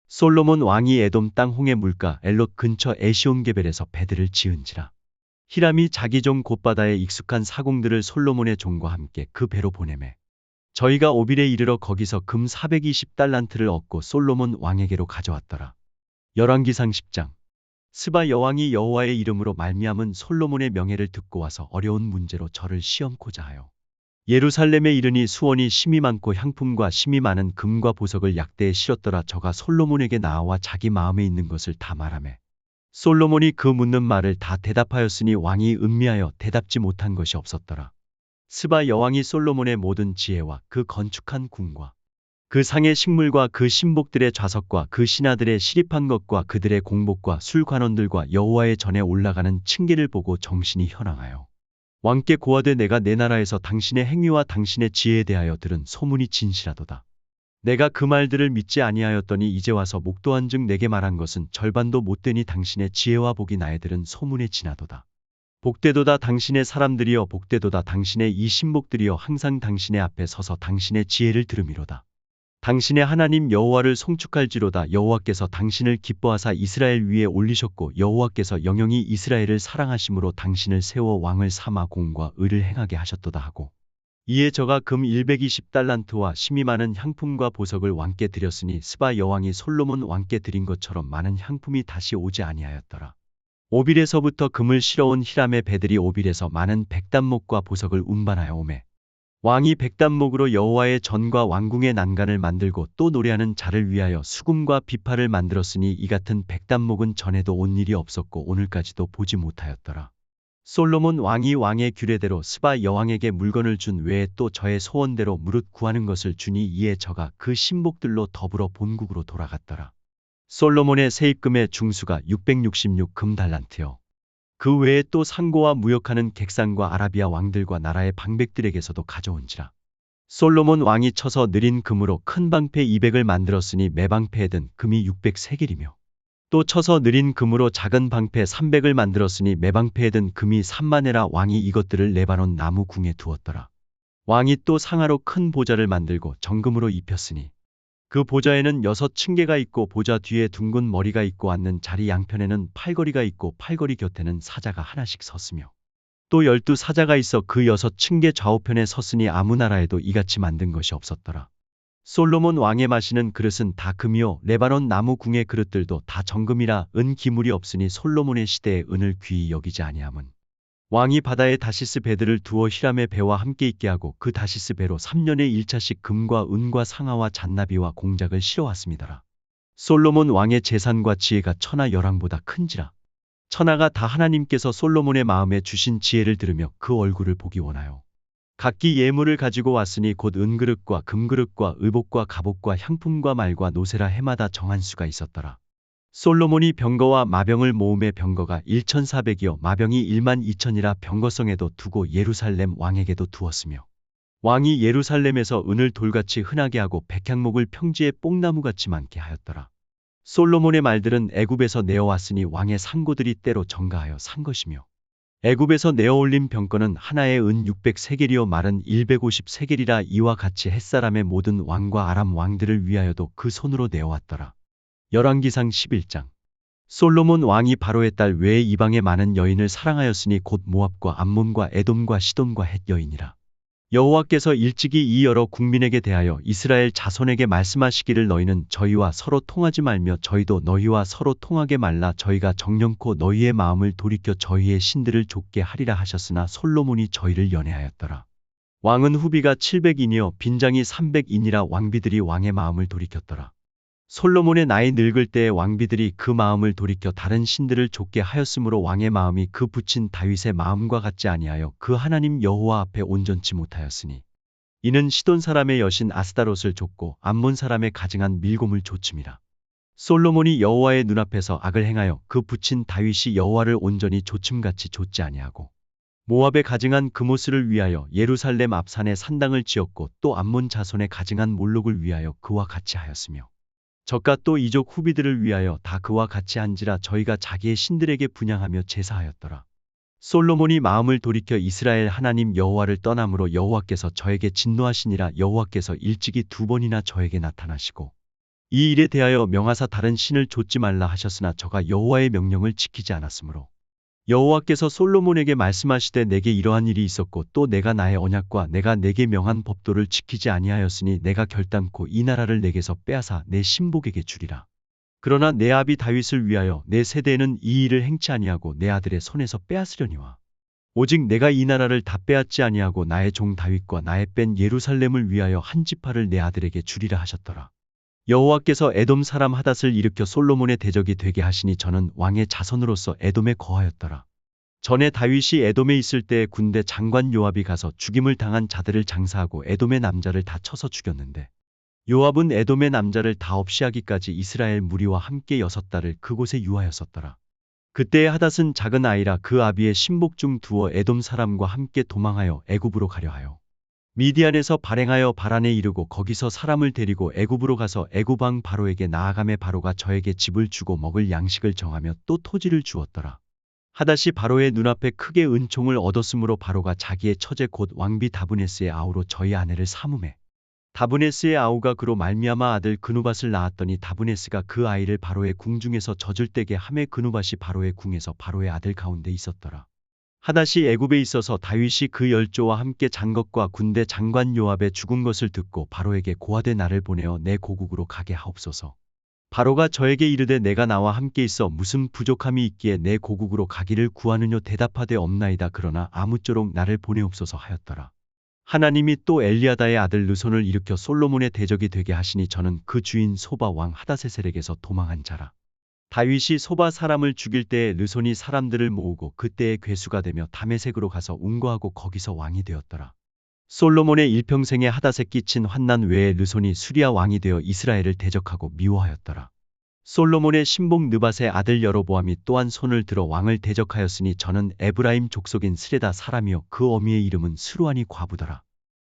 솔로몬 왕이 에돔 땅 홍해 물가 엘롯 근처 에시온게벨에서 배들을 지은지라. 히람이 자기 종 곧바다에 익숙한 사공들을 솔로몬의 종과 함께 그 배로 보내매 저희가 오빌에 이르러 거기서 금 420달란트를 얻고 솔로몬 왕에게로 가져왔더라. 열왕기상 10장. 스바 여왕이 여호와의 이름으로 말미암은 솔로몬의 명예를 듣고 와서 어려운 문제로 저를 시험코자 하여 예루살렘에 이르니 수원이 심이 많고 향품과 심이 많은 금과 보석을 약대에 실었더라. 저가 솔로몬에게 나와 자기 마음에 있는 것을 다 말하매 솔로몬이 그 묻는 말을 다 대답하였으니 왕이 음미하여 대답지 못한 것이 없었더라. 스바 여왕이 솔로몬의 모든 지혜와 그 건축한 궁과 그 상의 식물과 그 신복들의 좌석과 그 신하들의 시립한 것과 그들의 공복과 술관원들과 여호와의 전에 올라가는 층계를 보고 정신이 현황하여 왕께 고하되 내가 내 나라에서 당신의 행위와 당신의 지혜에 대하여 들은 소문이 진실하도다. 내가 그 말들을 믿지 아니하였더니 이제 와서 목도한즉 내게 말한 것은 절반도 못되니 당신의 지혜와 복이 나에 들은 소문에 지나도다. 복되도다 당신의 사람들이여 복되도다 당신의 이 신복들이여 항상 당신의 앞에 서서 당신의 지혜를 들음이로다. 당신의 하나님 여호와를 송축할지로다. 여호와께서 당신을 기뻐하사 이스라엘 위에 올리셨고 여호와께서 영영이 이스라엘을 사랑하심으로 당신을 세워 왕을 삼아 공과 의를 행하게 하셨도다 하고 이에 저가 금 120달란트와 심이 많은 향품과 보석을 왕께 드렸으니 스바 여왕이 솔로몬 왕께 드린 것처럼 많은 향품이 다시 오지 아니하였더라. 오빌에서부터 금을 실어온 히람의 배들이 오빌에서 많은 백단목과 보석을 운반하여 오매 왕이 백단목으로 여호와의 전과 왕궁의 난간을 만들고 또 노래하는 자를 위하여 수금과 비파를 만들었으니 이 같은 백단목은 전에도 온 일이 없었고 오늘까지도 보지 못하였더라. 솔로몬 왕이 왕의 규례대로 스바 여왕에게 물건을 준 외에 또 저의 소원대로 무릇 구하는 것을 주니 이에 저가 그 신복들로 더불어 본국으로 돌아갔더라. 솔로몬의 세입금의 중수가 666 금달란트요. 그 외에 또 상고와 무역하는 객상과 아라비아 왕들과 나라의 방백들에게서도 가져온지라. 솔로몬 왕이 쳐서 느린 금으로 큰 방패 200을 만들었으니 매 방패에 든 금이 600세겔이며 또 쳐서 느린 금으로 작은 방패 300을 만들었으니 매 방패에 든 금이 3만에라. 왕이 이것들을 레바논 나무 궁에 두었더라. 왕이 또 상하로 큰 보좌를 만들고 정금으로 입혔으니 그 보좌에는 6층계가 있고 보좌 뒤에 둥근 머리가 있고 앉는 자리 양편에는 팔걸이가 있고 팔걸이 곁에는 사자가 하나씩 섰으며 또 12사자가 있어 그 6층계 좌우편에 섰으니 아무 나라에도 이같이 만든 것이 없었더라. 솔로몬 왕의 마시는 그릇은 다 금이요 레바논 나무 궁의 그릇들도 다 정금이라 은 기물이 없으니 솔로몬의 시대에 은을 귀히 여기지 아니함은 왕이 바다에 다시스 배들을 두어 히람의 배와 함께 있게 하고 그 다시스 배로 3년에 1차씩 금과 은과 상아와 잔나비와 공작을 실어왔습니다라. 솔로몬 왕의 재산과 지혜가 천하 열왕보다 큰지라. 천하가 다 하나님께서 솔로몬의 마음에 주신 지혜를 들으며 그 얼굴을 보기 원하여 각기 예물을 가지고 왔으니 곧 은그릇과 금그릇과 의복과 갑옷과 향품과 말과 노세라 해마다 정한 수가 있었더라. 솔로몬이 병거와 마병을 모음에 병거가 1400이요 마병이 12000이라 병거성에도 두고 예루살렘 왕에게도 두었으며 왕이 예루살렘에서 은을 돌같이 흔하게 하고 백향목을 평지에 뽕나무같이 많게 하였더라. 솔로몬의 말들은 애굽에서 내어왔으니 왕의 상고들이 때로 정가하여 산 것이며 애굽에서 내어올린 병거는 하나에 은 600세겔이요 말은 150세겔이라 이와 같이 햇사람의 모든 왕과 아람 왕들을 위하여도 그 손으로 내어왔더라. 열왕기상 11장. 솔로몬 왕이 바로의 딸 외에 이방의 많은 여인을 사랑하였으니 곧 모압과 암몬과 에돔과 시돈과 헷 여인이라. 여호와께서 일찍이 이 여러 국민에게 대하여 이스라엘 자손에게 말씀하시기를 너희는 저희와 서로 통하지 말며 저희도 너희와 서로 통하게 말라 저희가 정령코 너희의 마음을 돌이켜 저희의 신들을 좇게 하리라 하셨으나 솔로몬이 저희를 연애하였더라. 왕은 후비가 700인이요 빈장이 300인이라 왕비들이 왕의 마음을 돌이켰더라. 솔로몬의 나이 늙을 때에 왕비들이 그 마음을 돌이켜 다른 신들을 좇게 하였으므로 왕의 마음이 그 부친 다윗의 마음과 같지 아니하여 그 하나님 여호와 앞에 온전치 못하였으니 이는 시돈 사람의 여신 아스다롯을 좇고 암몬 사람의 가증한 밀곰을 좇음이라. 솔로몬이 여호와의 눈앞에서 악을 행하여 그 부친 다윗이 여호와를 온전히 좇음같이 좇지 아니하고 모압의 가증한 그모스를 위하여 예루살렘 앞산에 산당을 지었고 또 암몬 자손의 가증한 몰록을 위하여 그와 같이 하였으며 저가 또 이족 후비들을 위하여 다 그와 같이 한지라 저희가 자기의 신들에게 분향하며 제사하였더라. 솔로몬이 마음을 돌이켜 이스라엘 하나님 여호와를 떠남으로 여호와께서 저에게 진노하시니라. 여호와께서 일찍이 2번이나 저에게 나타나시고 이 일에 대하여 명하사 다른 신을 좇지 말라 하셨으나 저가 여호와의 명령을 지키지 않았으므로 여호와께서 솔로몬에게 말씀하시되 내게 이러한 일이 있었고 또 내가 나의 언약과 내가 내게 명한 법도를 지키지 아니하였으니 내가 결단코 이 나라를 내게서 빼앗아 내 신복에게 주리라. 그러나 내 아비 다윗을 위하여 내 세대에는 이 일을 행치 아니하고 내 아들의 손에서 빼앗으려니와 오직 내가 이 나라를 다 빼앗지 아니하고 나의 종 다윗과 나의 뺀 예루살렘을 위하여 한 지파를 내 아들에게 주리라 하셨더라. 여호와께서 에돔 사람 하닷을 일으켜 솔로몬의 대적이 되게 하시니 저는 왕의 자손으로서 에돔에 거하였더라. 전에 다윗이 에돔에 있을 때에 군대 장관 요압이 가서 죽임을 당한 자들을 장사하고 에돔의 남자를 다 쳐서 죽였는데 요압은 에돔의 남자를 다 없이 하기까지 이스라엘 무리와 함께 6달을 그곳에 유하였었더라. 그때의 하닷은 작은 아이라 그 아비의 신복 중 두어 에돔 사람과 함께 도망하여 애굽으로 가려 하여 미디안에서 발행하여 바란에 이르고 거기서 사람을 데리고 애굽으로 가서 애굽 왕 바로에게 나아가매 바로가 저에게 집을 주고 먹을 양식을 정하며 또 토지를 주었더라. 하닷이 바로의 눈앞에 크게 은총을 얻었으므로 바로가 자기의 처제 곧 왕비 다브네스의 아우로 저희 아내를 삼음해 다브네스의 아우가 그로 말미암아 아들 그누밧을 낳았더니 다브네스가 그 아이를 바로의 궁중에서 젖을 떼게 하매 그누밧이 바로의 궁에서 바로의 아들 가운데 있었더라. 하닷이 애굽에 있어서 다윗이 그 열조와 함께 잔 것과 군대 장관 요압의 죽은 것을 듣고 바로에게 고하되 나를 보내어 내 고국으로 가게 하옵소서. 바로가 저에게 이르되 내가 나와 함께 있어 무슨 부족함이 있기에 내 고국으로 가기를 구하느뇨 대답하되 없나이다. 그러나 아무쪼록 나를 보내옵소서 하였더라. 하나님이 또 엘리야다의 아들 르손을 일으켜 솔로몬의 대적이 되게 하시니 저는 그 주인 소바 왕 하닷세셀에게서 도망한 자라. 다윗이 소바 사람을 죽일 때에 르손이 사람들을 모으고 그때의 괴수가 되며 다메섹으로 가서 운거하고 거기서 왕이 되었더라. 솔로몬의 일평생에 하닷에 끼친 환난 외에 르손이 수리아 왕이 되어 이스라엘을 대적하고 미워하였더라. 솔로몬의 신복 느밧의 아들 여로보암이 또한 손을 들어 왕을 대적하였으니 저는 에브라임 족속인 스레다 사람이요 그 어미의 이름은 스루아니 과부더라.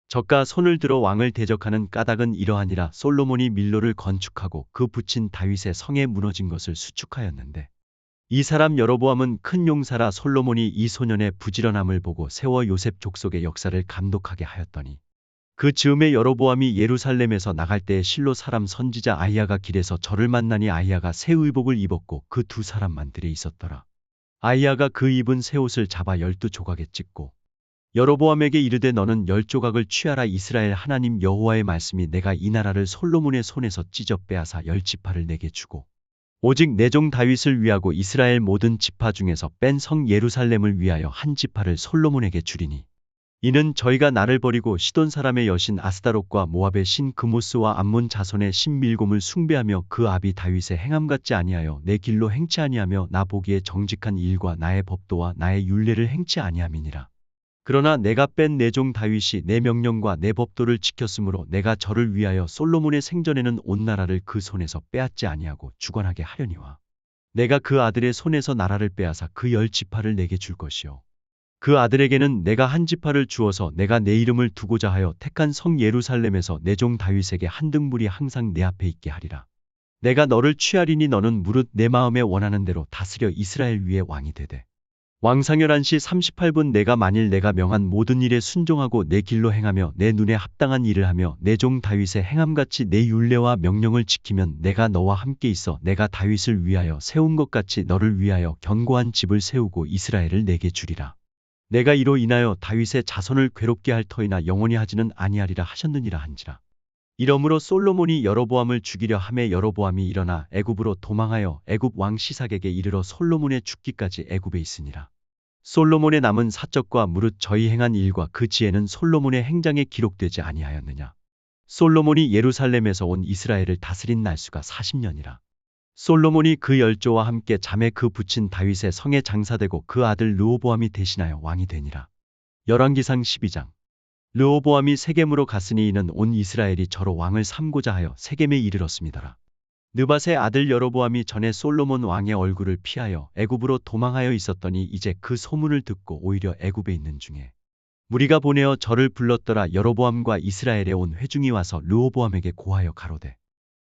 저가 손을 들어 왕을 대적하는 까닭은 이러하니라. 솔로몬이 밀로를 건축하고 그 붙인 다윗의 성에 무너진 것을 수축하였는데 이 사람 여로보암은 큰 용사라. 솔로몬이 이 소년의 부지런함을 보고 세워 요셉 족속의 역사를 감독하게 하였더니 그 즈음에 여로보암이 예루살렘에서 나갈 때에 실로 사람 선지자 아히야가 길에서 저를 만나니 아히야가 새 의복을 입었고 그 두 사람만 들에 있었더라. 아히야가 그 입은 새 옷을 잡아 12조각에 찢고 여로보암에게 이르되 너는 10조각을 취하라. 이스라엘 하나님 여호와의 말씀이 내가 이 나라를 솔로몬의 손에서 찢어 빼앗아 10지파를 내게 주고 오직 내 종 다윗을 위하고 이스라엘 모든 지파 중에서 뺀 성 예루살렘을 위하여 한 지파를 솔로몬에게 주리니 이는 저희가 나를 버리고 시돈 사람의 여신 아스다롯과 모압의 신 그모스와 암몬 자손의 신 밀곰을 숭배하며 그 아비 다윗의 행함 같지 아니하여 내 길로 행치 아니하며 나 보기에 정직한 일과 나의 법도와 나의 율례를 행치 아니함이니라. 그러나 내가 뺀 내 종 다윗이 내 명령과 내 법도를 지켰으므로 내가 저를 위하여 솔로몬의 생전에는 온 나라를 그 손에서 빼앗지 아니하고 주관하게 하려니와 내가 그 아들의 손에서 나라를 빼앗아 그 10지파를 내게 줄 것이요 그 아들에게는 내가 한 지파를 주어서 내가 내 이름을 두고자 하여 택한 성 예루살렘에서 내 종 다윗에게 한 등불이 항상 내 앞에 있게 하리라. 내가 너를 취하리니 너는 무릇 내 마음에 원하는 대로 다스려 이스라엘 위에 왕이 되되 왕상열 시 38분 내가 만일 내가 명한 모든 일에 순종하고 내 길로 행하며 내 눈에 합당한 일을 하며 내 종 다윗의 행함같이 내 율례와 명령을 지키면 내가 너와 함께 있어 내가 다윗을 위하여 세운 것 같이 너를 위하여 견고한 집을 세우고 이스라엘을 내게 주리라. 내가 이로 인하여 다윗의 자손을 괴롭게 할 터이나 영원히 하지는 아니하리라 하셨느니라 한지라. 이러므로 솔로몬이 여로보암을 죽이려 하매 여로보암이 일어나 애굽으로 도망하여 애굽 왕 시삭에게 이르러 솔로몬의 죽기까지 애굽에 있으니라. 솔로몬의 남은 사적과 무릇 저희 행한 일과 그 지혜는 솔로몬의 행장에 기록되지 아니하였느냐. 솔로몬이 예루살렘에서 온 이스라엘을 다스린 날수가 40년이라. 솔로몬이 그 10조와 함께 잠에 그 붙인 다윗의 성에 장사되고 그 아들 르호보암이 대신하여 왕이 되니라. 열왕기상 12장. 르호보암이 세겜으로 갔으니 이는 온 이스라엘이 저로 왕을 삼고자 하여 세겜에 이르렀음이더라. 느밧의 아들 여로보암이 전에 솔로몬 왕의 얼굴을 피하여 애굽으로 도망하여 있었더니 이제 그 소문을 듣고 오히려 애굽에 있는 중에 무리가 보내어 저를 불렀더라. 여로보암과 이스라엘에 온 회중이 와서 르호보암에게 고하여 가로되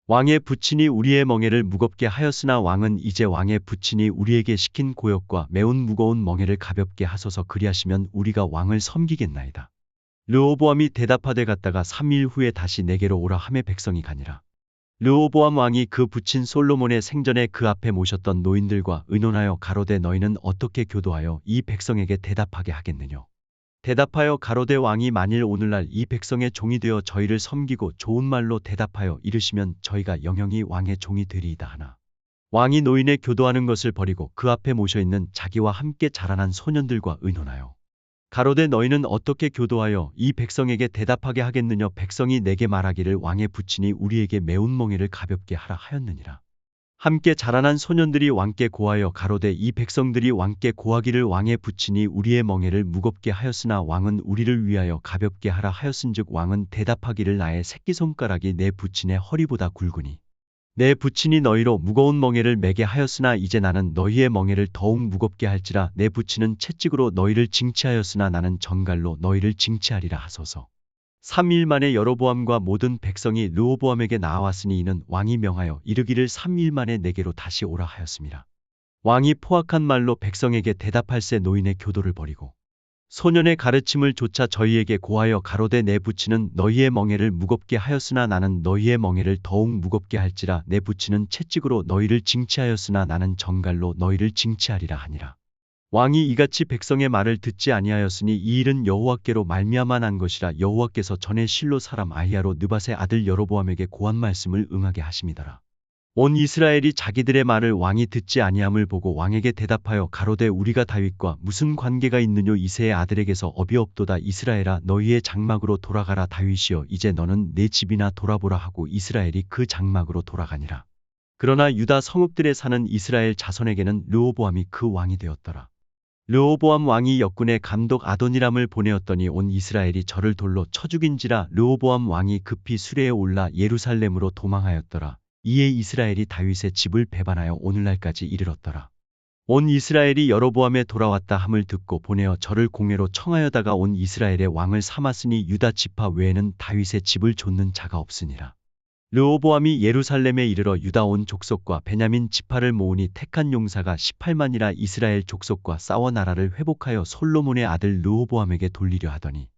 왕의 부친이 우리의 멍에를 무겁게 하였으나 왕은 이제 왕의 부친이 우리에게 시킨 고역과 매운 무거운 멍에를 가볍게 하소서. 그리하시면 우리가 왕을 섬기겠나이다. 르호보암이 대답하되 갔다가 3일 후에 다시 내게로 오라 하매 백성이 가니라. 르호보암 왕이 그 부친 솔로몬의 생전에 그 앞에 모셨던 노인들과 의논하여 가로되 너희는 어떻게 교도하여 이 백성에게 대답하게 하겠느냐. 대답하여 가로되 왕이 만일 오늘날 이 백성의 종이 되어 저희를 섬기고 좋은 말로 대답하여 이르시면 저희가 영영이 왕의 종이 되리이다 하나. 왕이 노인의 교도하는 것을 버리고 그 앞에 모셔있는 자기와 함께 자라난 소년들과 의논하여 가로되 너희는 어떻게 교도하여 이 백성에게 대답하게 하겠느냐. 백성이 내게 말하기를 왕의 부친이 우리에게 매운 멍에를 가볍게 하라 하였느니라. 함께 자라난 소년들이 왕께 고하여 가로되 이 백성들이 왕께 고하기를 왕의 부친이 우리의 멍에를 무겁게 하였으나 왕은 우리를 위하여 가볍게 하라 하였은즉 왕은 대답하기를 나의 새끼손가락이 내 부친의 허리보다 굵으니 내 부친이 너희로 무거운 멍에를 매게 하였으나 이제 나는 너희의 멍에를 더욱 무겁게 할지라. 내 부친은 채찍으로 너희를 징치하였으나 나는 전갈로 너희를 징치하리라 하소서. 3일 만에 여로보암과 모든 백성이 르호보암에게 나아왔으니 이는 왕이 명하여 이르기를 3일 만에 내게로 다시 오라 하였습니다. 왕이 포악한 말로 백성에게 대답할새 노인의 교도를 버리고 소년의 가르침을 조차 저희에게 고하여 가로되 내 부친은 너희의 멍에를 무겁게 하였으나 나는 너희의 멍에를 더욱 무겁게 할지라. 내 부친은 채찍으로 너희를 징치하였으나 나는 전갈로 너희를 징치하리라 하니라. 왕이 이같이 백성의 말을 듣지 아니하였으니 이 일은 여호와께로 말미암아 난 것이라. 여호와께서 전에 실로 사람 아히야로 느밧의 아들 여로보암에게 고한 말씀을 응하게 하심이더라. 온 이스라엘이 자기들의 말을 왕이 듣지 아니함을 보고 왕에게 대답하여 가로되 우리가 다윗과 무슨 관계가 있느뇨. 이새의 아들에게서 업이 없도다. 이스라엘아 너희의 장막으로 돌아가라. 다윗이여 이제 너는 내 집이나 돌아보라 하고 이스라엘이 그 장막으로 돌아가니라. 그러나 유다 성읍들에 사는 이스라엘 자손에게는 르호보암이 그 왕이 되었더라. 르호보암 왕이 역군의 감독 아도니람을 보내었더니 온 이스라엘이 저를 돌로 쳐 죽인지라. 르호보암 왕이 급히 수레에 올라 예루살렘으로 도망하였더라. 이에 이스라엘이 다윗의 집을 배반하여 오늘날까지 이르렀더라. 온 이스라엘이 여로보암에 돌아왔다 함을 듣고 보내어 저를 공회로 청하여다가 온 이스라엘의 왕을 삼았으니 유다 지파 외에는 다윗의 집을 좇는 자가 없으니라. 르호보암이 예루살렘에 이르러 유다 온 족속과 베냐민 지파를 모으니 택한 용사가 18만이라. 이스라엘 족속과 싸워 나라를 회복하여 솔로몬의 아들 르호보암에게 돌리려 하더니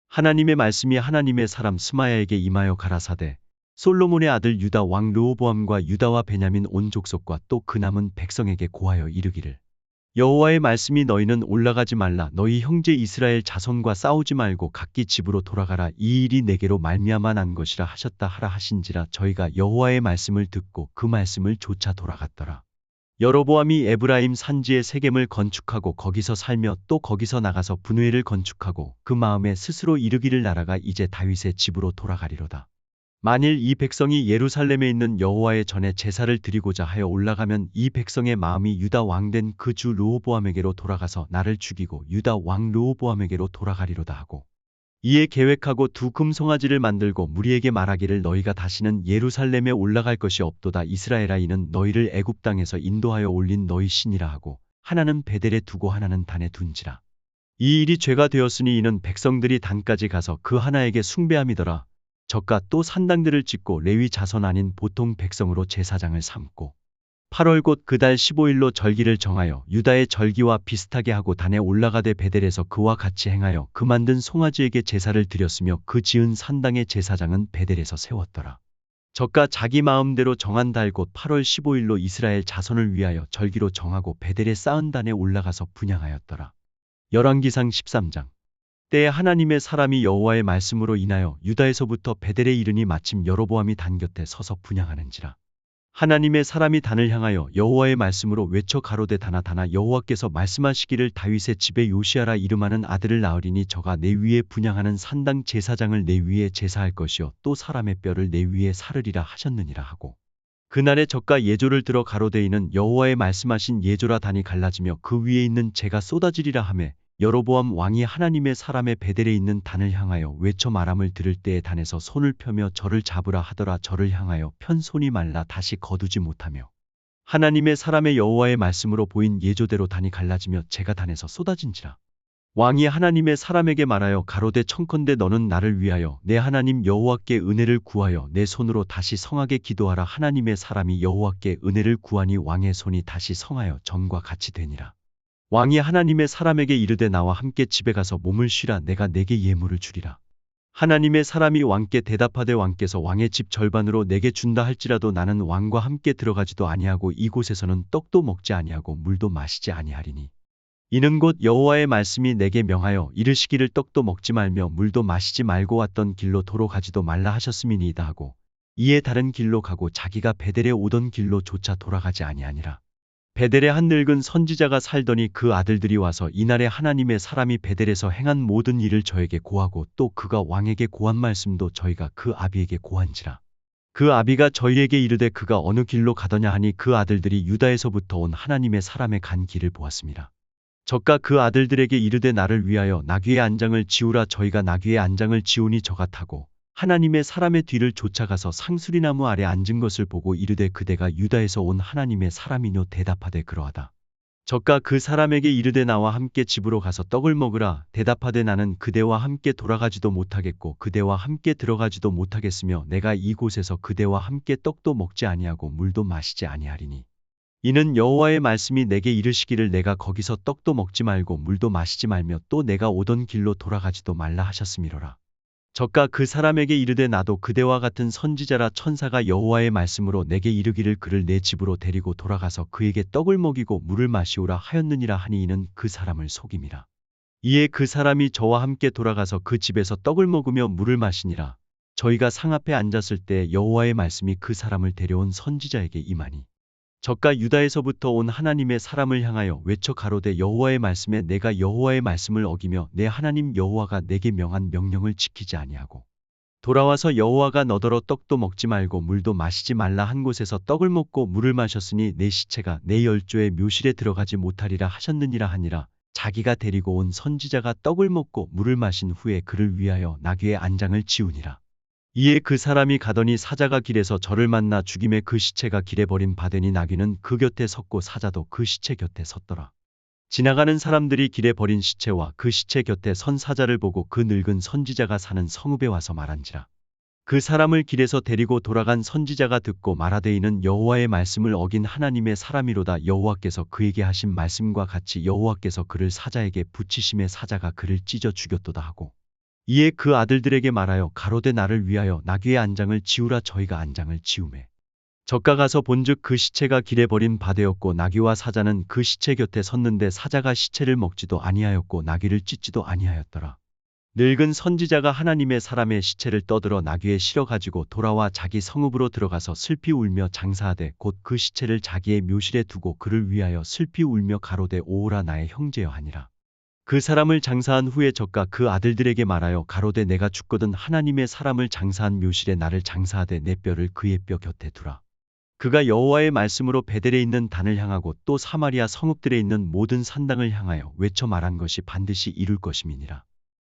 하나님의 말씀이 하나님의 사람 스마야에게 임하여 가라사대 솔로몬의 아들 유다 왕 르호보암과 유다와 베냐민 온 족속과 또 그 남은 백성에게 고하여 이르기를 여호와의 말씀이 너희는 올라가지 말라 너희 형제 이스라엘 자손과 싸우지 말고 각기 집으로 돌아가라 이 일이 내게로 말미암아 난 것이라 하셨다 하라 하신지라 저희가 여호와의 말씀을 듣고 그 말씀을 좇아 돌아갔더라. 여로보암이 에브라임 산지에 세겜을 건축하고 거기서 살며 또 거기서 나가서 분회를 건축하고 그 마음에 스스로 이르기를 나라가 이제 다윗의 집으로 돌아가리로다. 만일 이 백성이 예루살렘에 있는 여호와의 전에 제사를 드리고자 하여 올라가면 이 백성의 마음이 유다 왕된 그 주 르호보암에게로 돌아가서 나를 죽이고 유다 왕 르호보암에게로 돌아가리로다 하고 이에 계획하고 두 금송아지를 만들고 무리에게 말하기를 너희가 다시는 예루살렘에 올라갈 것이 없도다 이스라엘아 이는 너희를 애굽 땅에서 인도하여 올린 너희 신이라 하고 하나는 베델에 두고 하나는 단에 둔지라. 이 일이 죄가 되었으니 이는 백성들이 단까지 가서 그 하나에게 숭배함이더라. 저가 또 산당들을 짓고 레위 자손 아닌 보통 백성으로 제사장을 삼고 8월 곧 그 달 15일로 절기를 정하여 유다의 절기와 비슷하게 하고 단에 올라가되 베델에서 그와 같이 행하여 그 만든 송아지에게 제사를 드렸으며 그 지은 산당의 제사장은 베델에서 세웠더라. 저가 자기 마음대로 정한 달 곧 8월 15일로 이스라엘 자손을 위하여 절기로 정하고 베델에 쌓은 단에 올라가서 분향하였더라. 열왕기상 13장 때에 하나님의 사람이 여호와의 말씀으로 인하여 유다에서부터 베델에 이르니 마침 여로보암이 단 곁에 서서 분향하는지라. 하나님의 사람이 단을 향하여 여호와의 말씀으로 외쳐 가로되 단아 단아 여호와께서 말씀하시기를 다윗의 집에 요시아라 이름하는 아들을 낳으리니 저가 내 위에 분향하는 산당 제사장을 내 위에 제사할 것이요 또 사람의 뼈를 내 위에 사르리라 하셨느니라 하고 그날에 저가 예조를 들어 가로되 이는 여호와의 말씀하신 예조라 단이 갈라지며 그 위에 있는 재가 쏟아지리라 하매 여로보암 왕이 하나님의 사람의 베델에 있는 단을 향하여 외쳐 말함을 들을 때에 단에서 손을 펴며 저를 잡으라 하더라 저를 향하여 편 손이 말라 다시 거두지 못하며 하나님의 사람의 여호와의 말씀으로 보인 예조대로 단이 갈라지며 재가 단에서 쏟아진지라. 왕이 하나님의 사람에게 말하여 가로되 청컨대 너는 나를 위하여 내 하나님 여호와께 은혜를 구하여 내 손으로 다시 성하게 기도하라 하나님의 사람이 여호와께 은혜를 구하니 왕의 손이 다시 성하여 전과 같이 되니라. 왕이 하나님의 사람에게 이르되 나와 함께 집에 가서 몸을 쉬라 내가 내게 예물을 주리라. 하나님의 사람이 왕께 대답하되 왕께서 왕의 집 절반으로 내게 준다 할지라도 나는 왕과 함께 들어가지도 아니하고 이곳에서는 떡도 먹지 아니하고 물도 마시지 아니하리니 이는 곧 여호와의 말씀이 내게 명하여 이르시기를 떡도 먹지 말며 물도 마시지 말고 왔던 길로 도로 가지도 말라 하셨음이니이다 하고 이에 다른 길로 가고 자기가 베델에 오던 길로 조차 돌아가지 아니하니라. 베델에 한 늙은 선지자가 살더니 그 아들들이 와서 이날에 하나님의 사람이 베델에서 행한 모든 일을 저에게 고하고 또 그가 왕에게 고한 말씀도 저희가 그 아비에게 고한지라. 그 아비가 저희에게 이르되 그가 어느 길로 가더냐 하니 그 아들들이 유다에서부터 온 하나님의 사람의 간 길을 보았습니다. 저가 그 아들들에게 이르되 나를 위하여 나귀의 안장을 지우라 저희가 나귀의 안장을 지우니 저가 타고 하나님의 사람의 뒤를 쫓아가서 상수리나무 아래 앉은 것을 보고 이르되 그대가 유다에서 온 하나님의 사람이뇨 대답하되 그러하다. 저가 그 사람에게 이르되 나와 함께 집으로 가서 떡을 먹으라 대답하되 나는 그대와 함께 돌아가지도 못하겠고 그대와 함께 들어가지도 못하겠으며 내가 이곳에서 그대와 함께 떡도 먹지 아니하고 물도 마시지 아니하리니 이는 여호와의 말씀이 내게 이르시기를 내가 거기서 떡도 먹지 말고 물도 마시지 말며 또 내가 오던 길로 돌아가지도 말라 하셨음이로라. 저가 그 사람에게 이르되 나도 그대와 같은 선지자라 천사가 여호와의 말씀으로 내게 이르기를 그를 내 집으로 데리고 돌아가서 그에게 떡을 먹이고 물을 마시오라 하였느니라 하니 이는 그 사람을 속임이라. 이에 그 사람이 저와 함께 돌아가서 그 집에서 떡을 먹으며 물을 마시니라. 저희가 상 앞에 앉았을 때 여호와의 말씀이 그 사람을 데려온 선지자에게 임하니 저가 유다에서부터 온 하나님의 사람을 향하여 외쳐 가로되 여호와의 말씀에 내가 여호와의 말씀을 어기며 내 하나님 여호와가 내게 명한 명령을 지키지 아니하고 돌아와서 여호와가 너더러 떡도 먹지 말고 물도 마시지 말라 한 곳에서 떡을 먹고 물을 마셨으니 내 시체가 내 열조의 묘실에 들어가지 못하리라 하셨느니라 하니라. 자기가 데리고 온 선지자가 떡을 먹고 물을 마신 후에 그를 위하여 나귀의 안장을 지우니라. 이에 그 사람이 가더니 사자가 길에서 저를 만나 죽임에 그 시체가 길에 버린 바되니 나귀는 그 곁에 섰고 사자도 그 시체 곁에 섰더라. 지나가는 사람들이 길에 버린 시체와 그 시체 곁에 선 사자를 보고 그 늙은 선지자가 사는 성읍에 와서 말한지라. 그 사람을 길에서 데리고 돌아간 선지자가 듣고 말하되 이는 여호와의 말씀을 어긴 하나님의 사람이로다. 여호와께서 그에게 하신 말씀과 같이 여호와께서 그를 사자에게 붙이심에 사자가 그를 찢어 죽였도다 하고 이에 그 아들들에게 말하여 가로되 나를 위하여 나귀의 안장을 지우라. 저희가 안장을 지우매 저가 가서 본즉 그 시체가 길에 버린 바 되었고 나귀와 사자는 그 시체 곁에 섰는데 사자가 시체를 먹지도 아니하였고 나귀를 찢지도 아니하였더라. 늙은 선지자가 하나님의 사람의 시체를 떠들어 나귀에 실어 가지고 돌아와 자기 성읍으로 들어가서 슬피 울며 장사하되 곧 그 시체를 자기의 묘실에 두고 그를 위하여 슬피 울며 가로되 오오라 나의 형제여 하니라. 그 사람을 장사한 후에 저가 그 아들들에게 말하여 가로되 내가 죽거든 하나님의 사람을 장사한 묘실에 나를 장사하되 내 뼈를 그의 뼈 곁에 두라. 그가 여호와의 말씀으로 베델에 있는 단을 향하고 또 사마리아 성읍들에 있는 모든 산당을 향하여 외쳐 말한 것이 반드시 이룰 것임이니라.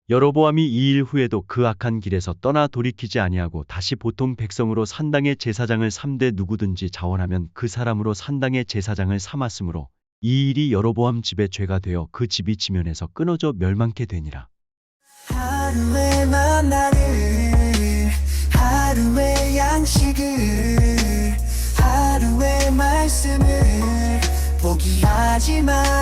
여로보암이 이 일 후에도 그 악한 길에서 떠나 돌이키지 아니하고 다시 보통 백성으로 산당의 제사장을 삼되 누구든지 자원하면 그 사람으로 산당의 제사장을 삼았으므로 이 일이 여로보암 집의 죄가 되어 그 집이 지면에서 끊어져 멸망케 되니라. 하루의 만나를 하루의 양식을 하루의 말씀을 포기하지 마.